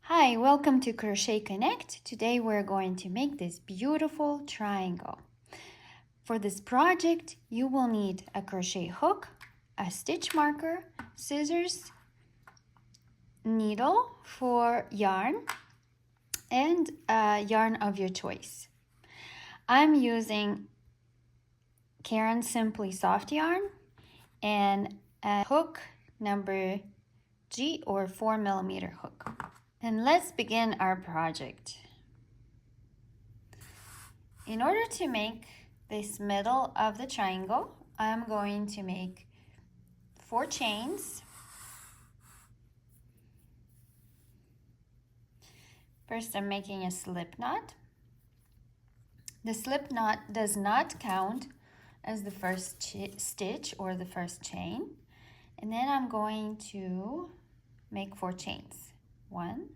Hi, welcome to Crochet Connect. Today we're going to make this beautiful triangle. For this project, you will need a crochet hook, a stitch marker, scissors, needle for yarn, and a yarn of your choice. I'm using Caron Simply Soft yarn and a hook number G or 4mm hook. And let's begin our project. In order to make this middle of the triangle, I'm going to make 4 chains. First, I'm making a slip knot. The slip knot does not count as the first stitch or the first chain. And then I'm going to make 4 chains. 1,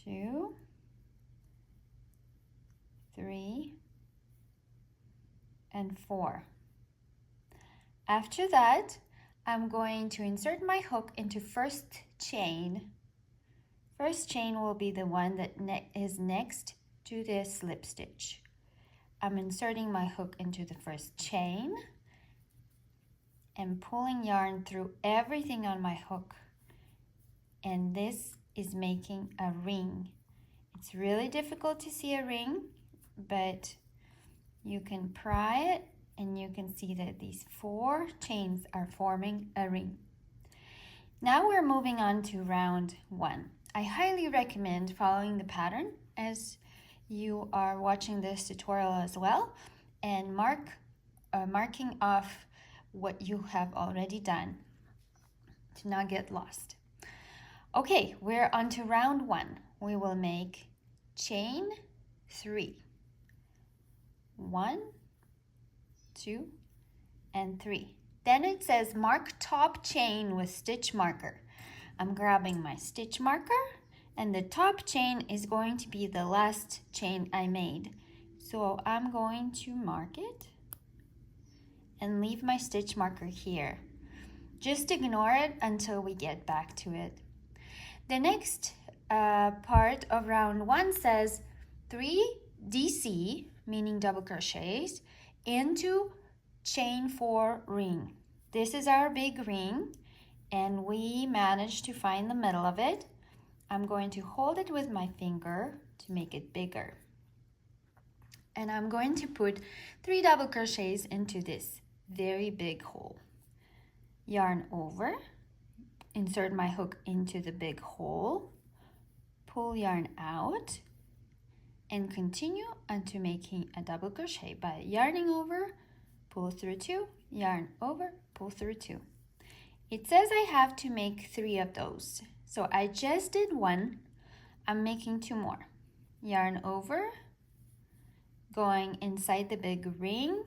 2, 3, and 4. After that, I'm going to insert my hook into first chain. First chain will be the one that is next to the slip stitch. I'm inserting my hook into the first chain and pulling yarn through everything on my hook. And this is making a ring. It's really difficult to see a ring, but you can pry it and you can see that these 4 chains are forming a ring. Now we're moving on to round 1. I highly recommend following the pattern as you are watching this tutorial as well, and marking off what you have already done to not get lost. Okay, we're on to round 1. We will make chain 3. 1, 2, and 3. Then it says mark top chain with stitch marker. I'm grabbing my stitch marker, and the top chain is going to be the last chain I made. So I'm going to mark it and leave my stitch marker here. Just ignore it until we get back to it. The next part of round 1 says 3 DC, meaning double crochets, into chain 4 ring. This is our big ring, and we managed to find the middle of it. I'm going to hold it with my finger to make it bigger. And I'm going to put 3 double crochets into this very big hole. Yarn over, insert my hook into the big hole, pull yarn out, and continue until making a double crochet by yarning over, pull through 2, yarn over, pull through 2. It says I have to make 3 of those, so I just did 1. I'm making 2 more. Yarn over, going inside the big ring,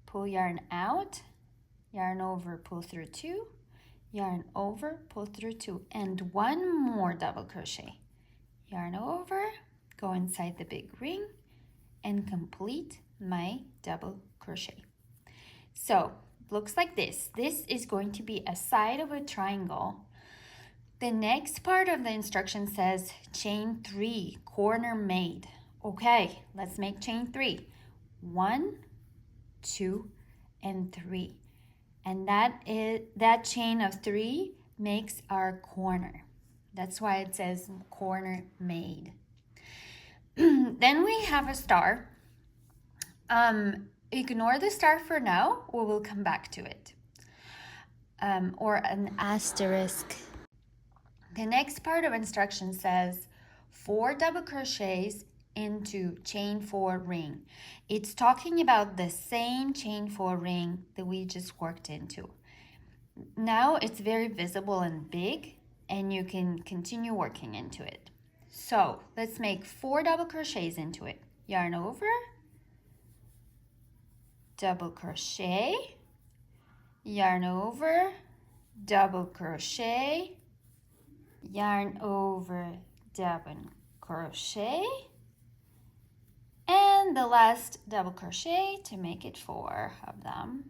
pull yarn out, yarn over, pull through 2, yarn over, pull through 2, and 1 more double crochet. Yarn over, go inside the big ring, and complete my double crochet. So looks like this. This is going to be a side of a triangle. The next part of the instruction says chain 3, corner made. Okay, let's make chain 3. 1, 2, and 3. And that chain of 3 makes our corner. That's why it says corner made. Then we have a star. Ignore the star for now. We will come back to it. Or an asterisk. The next part of instruction says 4 double crochets into chain 4 ring. It's talking about the same chain 4 ring that we just worked into. Now it's very visible and big, and you can continue working into it. So let's make 4 double crochets into it. Yarn over, double crochet, yarn over, double crochet, yarn over, double crochet, and the last double crochet to make it 4 of them.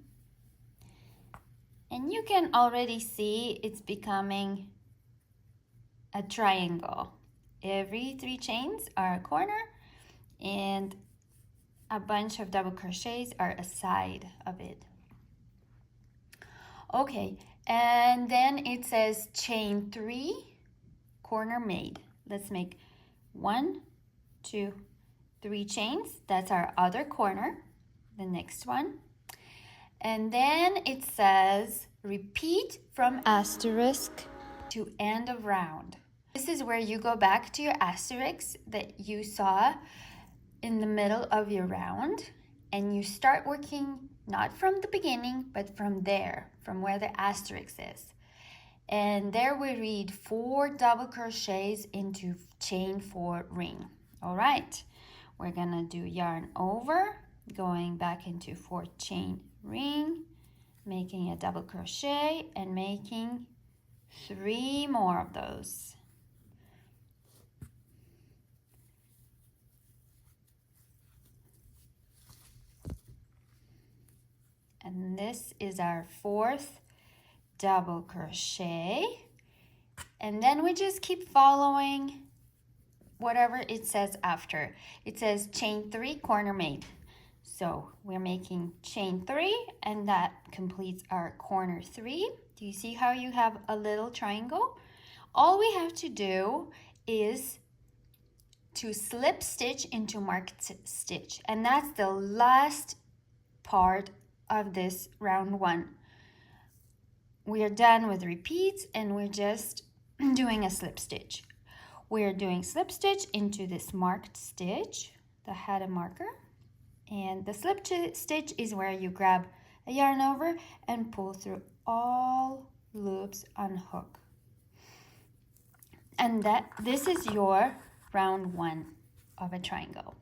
And you can already see it's becoming a triangle. Every 3 chains are a corner and a bunch of double crochets are a side of it. Okay, and then it says chain 3, corner made. Let's make 1, 2, 3 chains. That's our other corner, the next one. And then it says repeat from asterisk to end of round. This is where you go back to your asterisk that you saw in the middle of your round, and you start working not from the beginning, but from there, from where the asterisk is. And there we read 4 double crochets into chain 4 ring. All right, we're gonna do yarn over, going back into 4 chain ring, making a double crochet and making 3 more of those. And this is our 4th double crochet. And then we just keep following whatever it says after. It says chain 3, corner made. So we're making chain 3 and that completes our corner 3. Do you see how you have a little triangle? All we have to do is to slip stitch into marked stitch, and that's the last part of this round 1. We are done with repeats and we're just doing a slip stitch. We're doing slip stitch into this marked stitch that had a marker, and the slip stitch is where you grab a yarn over and pull through all loops on hook. And this is your round 1 of a triangle.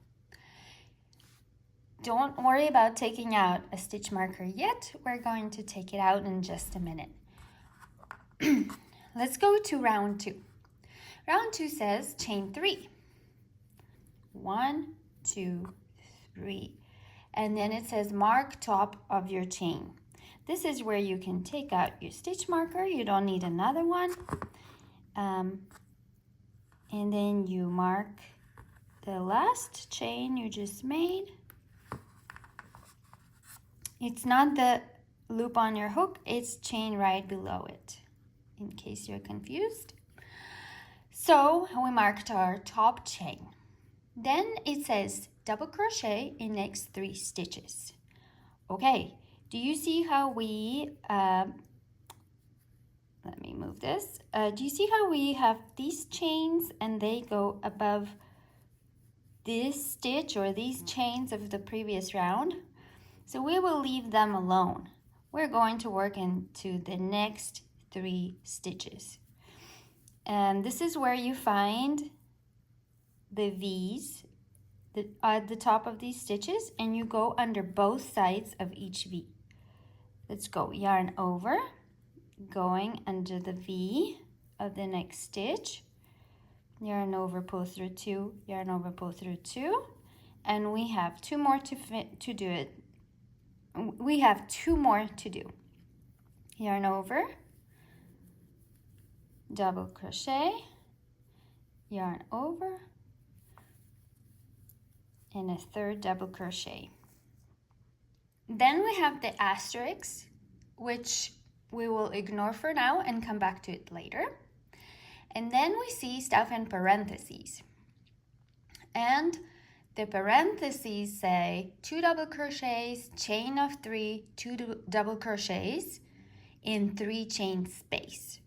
Don't worry about taking out a stitch marker yet. We're going to take it out in just a minute. Let's go to round 2. Round 2 says chain 3. 1, 2, 3. And then it says mark top of your chain. This is where you can take out your stitch marker. You don't need another one. And then you mark the last chain you just made. It's not the loop on your hook, it's chain right below it, in case you're confused. So we marked our top chain. Then it says double crochet in next 3 stitches. Okay, do you see how we, let me move this. Do you see how we have these chains and they go above this stitch or these chains of the previous round? So we will leave them alone. We're going to work into the next 3 stitches. And this is where you find the V's at the top of these stitches, and you go under both sides of each V. Let's go yarn over, going under the V of the next stitch, yarn over, pull through 2, yarn over, pull through 2, and we have 2 more to do it. We have 2 more to do. Yarn over, double crochet, yarn over, and a 3rd double crochet. Then we have the asterisk, which we will ignore for now and come back to it later. And then we see stuff in parentheses. And the parentheses say 2 double crochets, chain of 3, 2 double crochets in 3 chain space.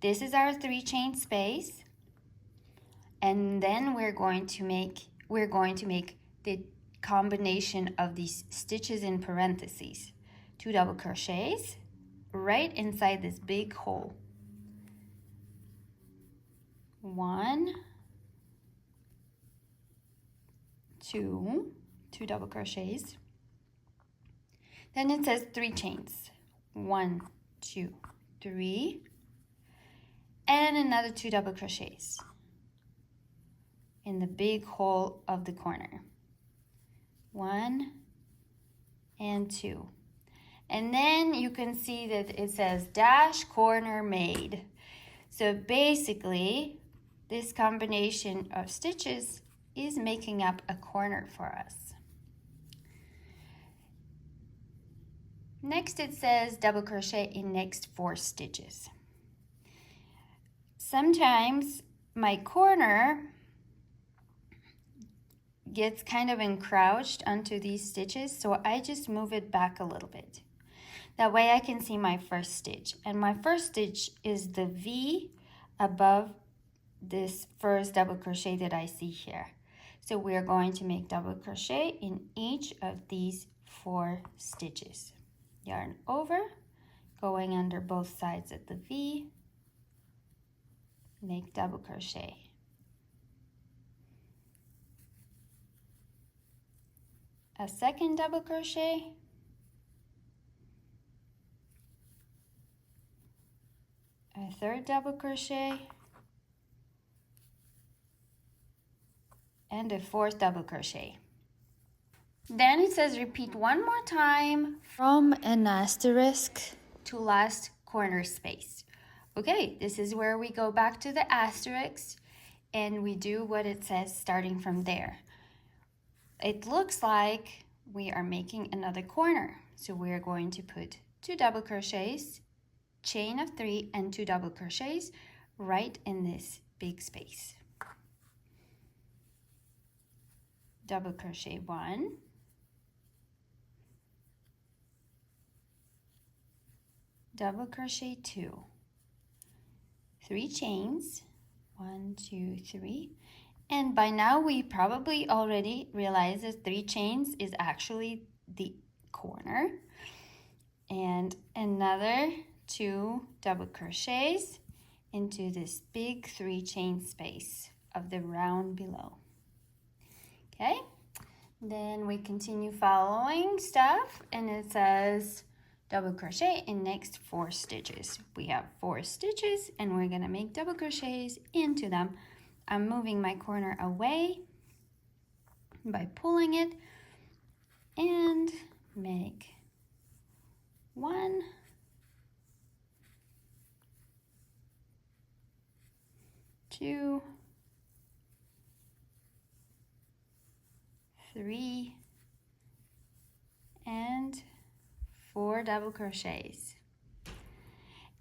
This is our 3 chain space. And then we're going to make the combination of these stitches in parentheses. 2 double crochets right inside this big hole. 1, 2 double crochets. Then it says 3 chains. 1, 2, 3, and another 2 double crochets in the big hole of the corner. 1 and 2. And then you can see that it says dash corner made. So basically, this combination of stitches is making up a corner for us. Next it says double crochet in next 4 stitches. Sometimes my corner gets kind of encroached onto these stitches, so I just move it back a little bit. That way I can see my first stitch. And my first stitch is the V above this first double crochet that I see here. So we're going to make double crochet in each of these 4 stitches. Yarn over, going under both sides of the V, make double crochet. A second double crochet, a third double crochet, and a fourth double crochet. Then it says repeat one more time from an asterisk to last corner space. Okay, this is where we go back to the asterisk and we do what it says starting from there. It looks like we are making another corner. So we are going to put 2 double crochets, chain of 3 and 2 double crochets right in this big space. Double crochet 1, double crochet 2, 3 chains, 1, 2, 3, and by now we probably already realize that 3 chains is actually the corner, and another 2 double crochets into this big 3 chain space of the round below. Okay, then we continue following stuff and it says double crochet in next 4 stitches. We have 4 stitches and we're gonna make double crochets into them. I'm moving my corner away by pulling it and make 1, 2, 3, and 4 double crochets.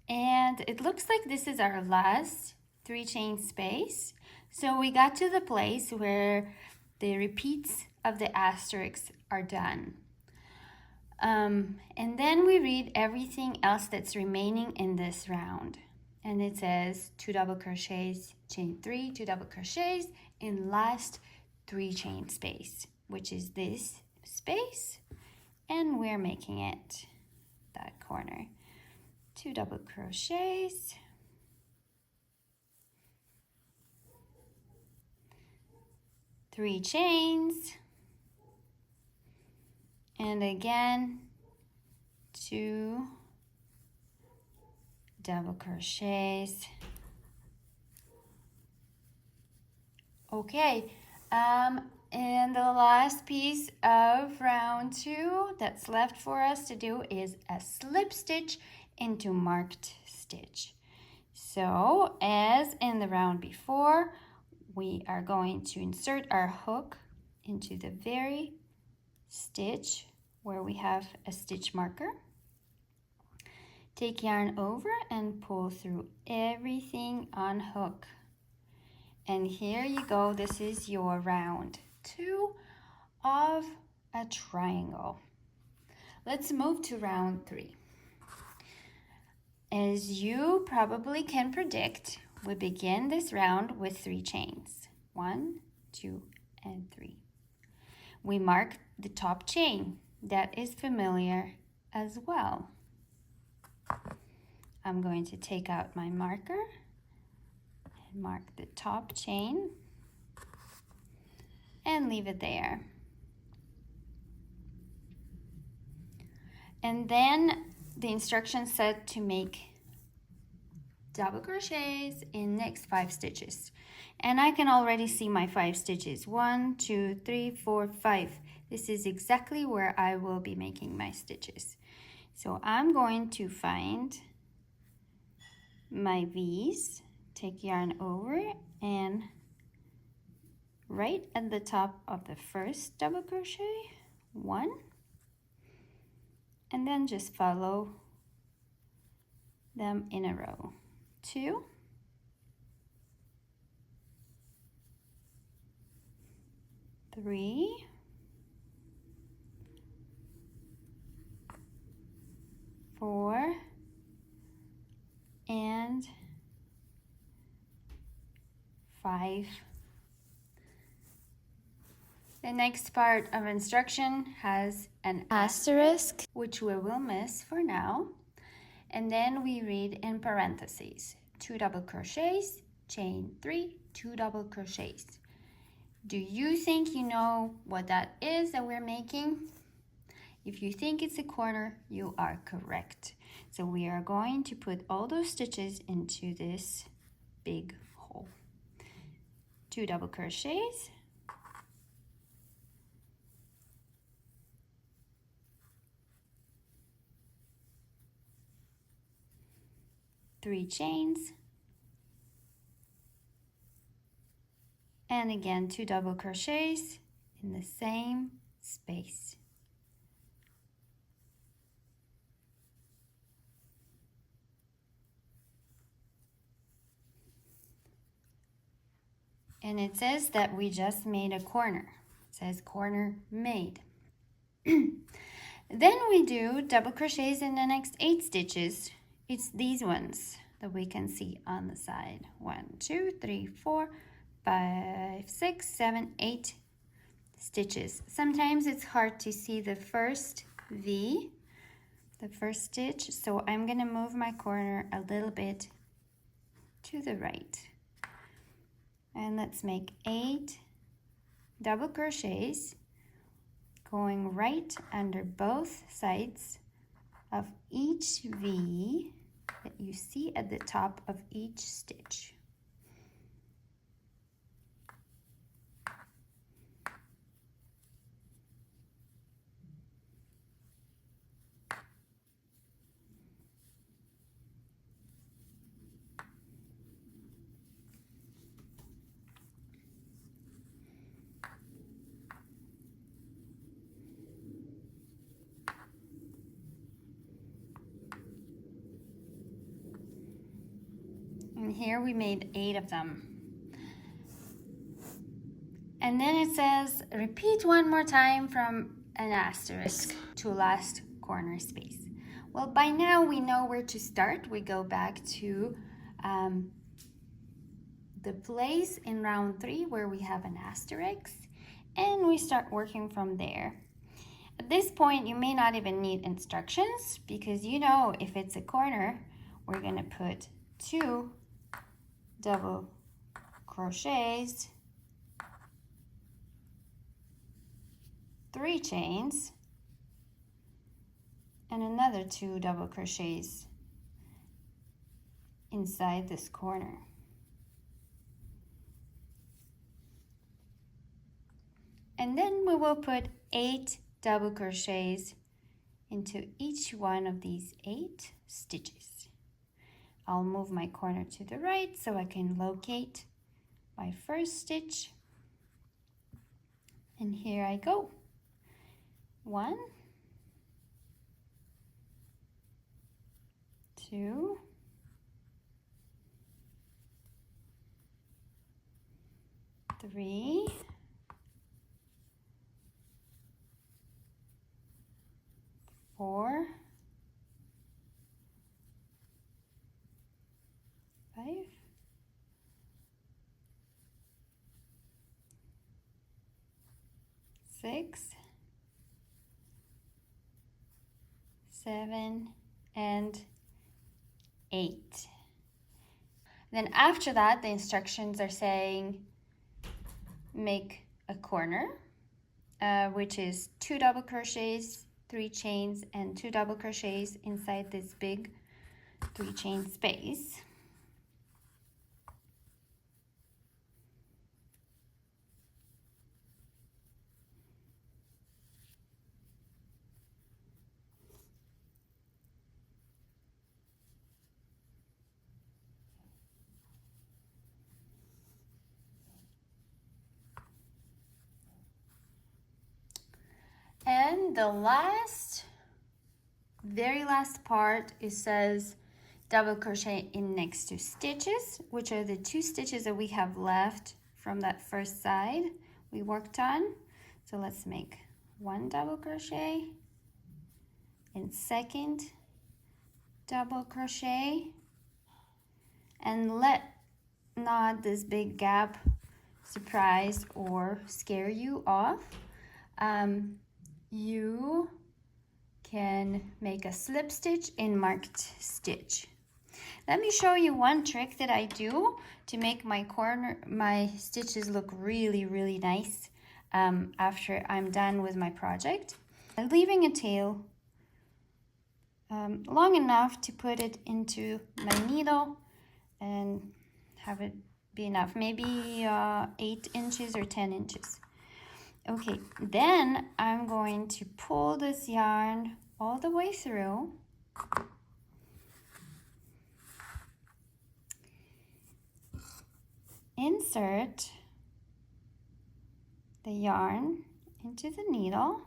And it looks like this is our last 3 chain space. So we got to the place where the repeats of the asterisks are done. And then we read everything else that's remaining in this round. And it says 2 double crochets, chain 3, 2 double crochets in last 3 chain space, which is this space, and we're making it that corner. 2 double crochets, 3 chains, and again 2 double crochets. Okay, and the last piece of round 2 that's left for us to do is a slip stitch into marked stitch. So as in the round before, we are going to insert our hook into the very stitch where we have a stitch marker. Take yarn over and pull through everything on hook. And here you go, this is your round 2 of a triangle. Let's move to round 3. As you probably can predict, we begin this round with 3 chains. 1, 2, and 3. We mark the top chain. That is familiar as well. I'm going to take out my marker and mark the top chain and leave it there. And then the instructions said to make double crochets in next 5 stitches. And I can already see my 5 stitches. 1, 2, 3, 4, 5. This is exactly where I will be making my stitches. So I'm going to find my V's, take yarn over, and right at the top of the first double crochet, 1, and then just follow them in a row. 2, 3, 4, and 5. The next part of instruction has an asterisk, which we will miss for now. And then we read in parentheses, 2 double crochets, chain 3, 2 double crochets. Do you think you know what that is that we're making? If you think it's a corner, you are correct. So we are going to put all those stitches into this big hole. 2 double crochets, three chains, and again 2 double crochets in the same space. And it says that we just made a corner. It says corner made. Then we do double crochets in the next 8 stitches. It's these ones that we can see on the side. 1, 2, 3, 4, 5, 6, 7, 8 stitches. Sometimes it's hard to see the first V, the first stitch, so I'm gonna move my corner a little bit to the right. And let's make 8 double crochets going right under both sides of each V that you see at the top of each stitch. And here we made 8 of them. And then it says, repeat one more time from an asterisk to last corner space. Well, by now we know where to start. We go back to the place in round 3 where we have an asterisk, and we start working from there. At this point, you may not even need instructions, because you know if it's a corner, we're gonna put 2 double crochets, 3 chains, and another 2 double crochets inside this corner. And then we will put 8 double crochets into each one of these 8 stitches. I'll move my corner to the right so I can locate my first stitch. And here I go. 1, 2, 3, 4, 5, 6, 7, and 8. Then after that, the instructions are saying make a corner, which is 2 double crochets, 3 chains, and 2 double crochets inside this big 3 chain space. then the very last part, it says double crochet in next 2 stitches, which are the 2 stitches that we have left from that first side we worked on. So let's make 1 double crochet in second double crochet, and let not this big gap surprise or scare you off. You can make a slip stitch in marked stitch. Let me show you one trick that I do to make my stitches look really, really nice after I'm done with my project. I'm leaving a tail long enough to put it into my needle and have it be enough, maybe 8 inches or 10 inches. Okay, then I'm going to pull this yarn all the way through. Insert the yarn into the needle.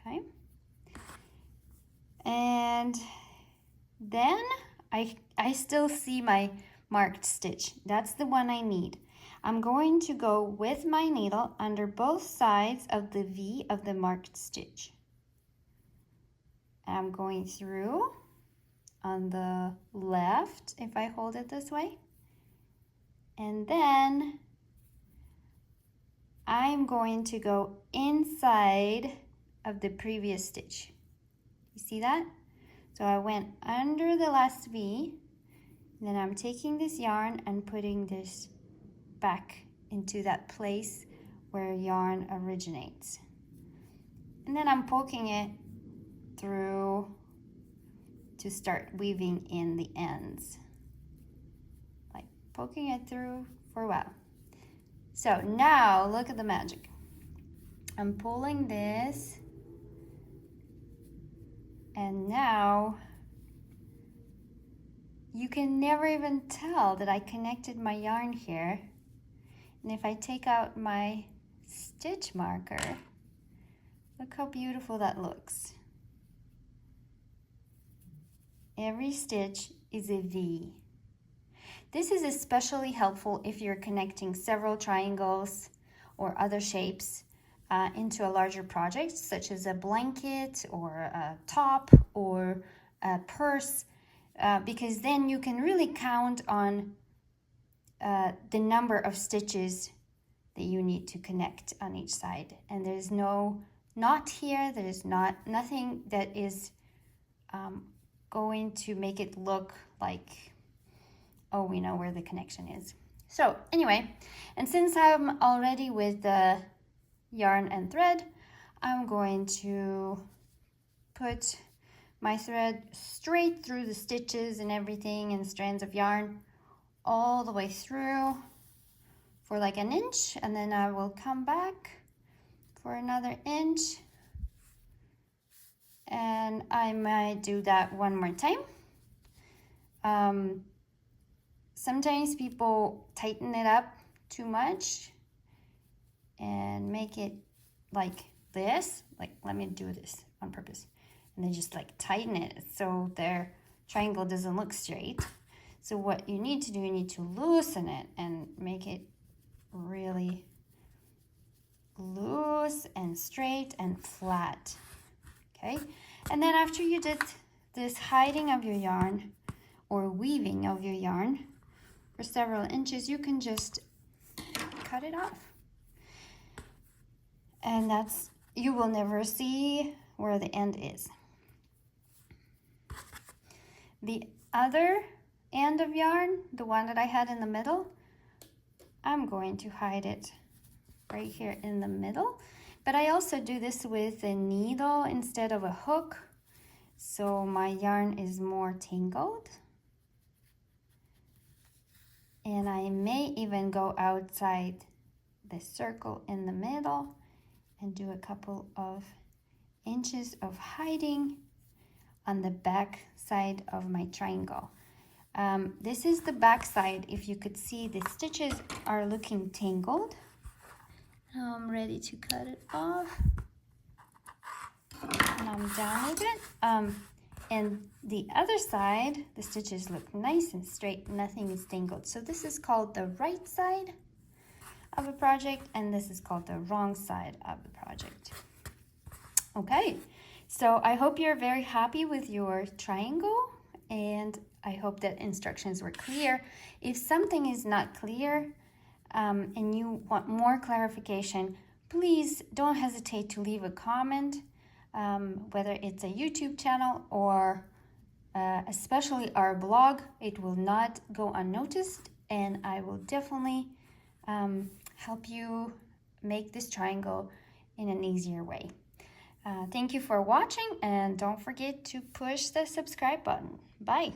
Okay. And then I still see my marked stitch. That's the one I need. I'm going to go with my needle under both sides of the V of the marked stitch. I'm going through on the left if I hold it this way. And then I'm going to go inside of the previous stitch. You see that? So I went under the last V, then I'm taking this yarn and putting this back into that place where yarn originates. And then I'm poking it through to start weaving in the ends. Like poking it through for a while. So now look at the magic. I'm pulling this, and now you can never even tell that I connected my yarn here. And if I take out my stitch marker, look how beautiful that looks. Every stitch is a V. This is especially helpful if you're connecting several triangles or other shapes into a larger project, such as a blanket or a top or a purse, because then you can really count on the number of stitches that you need to connect on each side. And there's no knot here, there's nothing that is going to make it look like, oh, we know where the connection is. So anyway, and since I'm already with the yarn and thread, I'm going to put my thread straight through the stitches and everything and strands of yarn all the way through for like an inch, and then I will come back for another inch, and I might do that one more time. Sometimes people tighten it up too much and make it like this. Like, let me do this on purpose. And they just like tighten it so their triangle doesn't look straight. So what you need to do, you need to loosen it and make it really loose and straight and flat. Okay, and then after you did this hiding of your yarn or weaving of your yarn for several inches, you can just cut it off. And you will never see where the end is. The other end of yarn, the one that I had in the middle, I'm going to hide it right here in the middle. But I also do this with a needle instead of a hook, so my yarn is more tangled. And I may even go outside the circle in the middle and do a couple of inches of hiding on the back side of my triangle. This is the back side. If you could see, the stitches are looking tangled. Now I'm ready to cut it off. And I'm done with it. And the other side, the stitches look nice and straight. Nothing is tangled. So this is called the right side of a project, and this is called the wrong side of the project. Okay, so I hope you're very happy with your triangle, and I hope that instructions were clear. If something is not clear and you want more clarification, please don't hesitate to leave a comment, whether it's a YouTube channel or especially our blog. It will not go unnoticed, and I will definitely help you make this triangle in an easier way. Thank you for watching, and don't forget to push the subscribe button. Bye.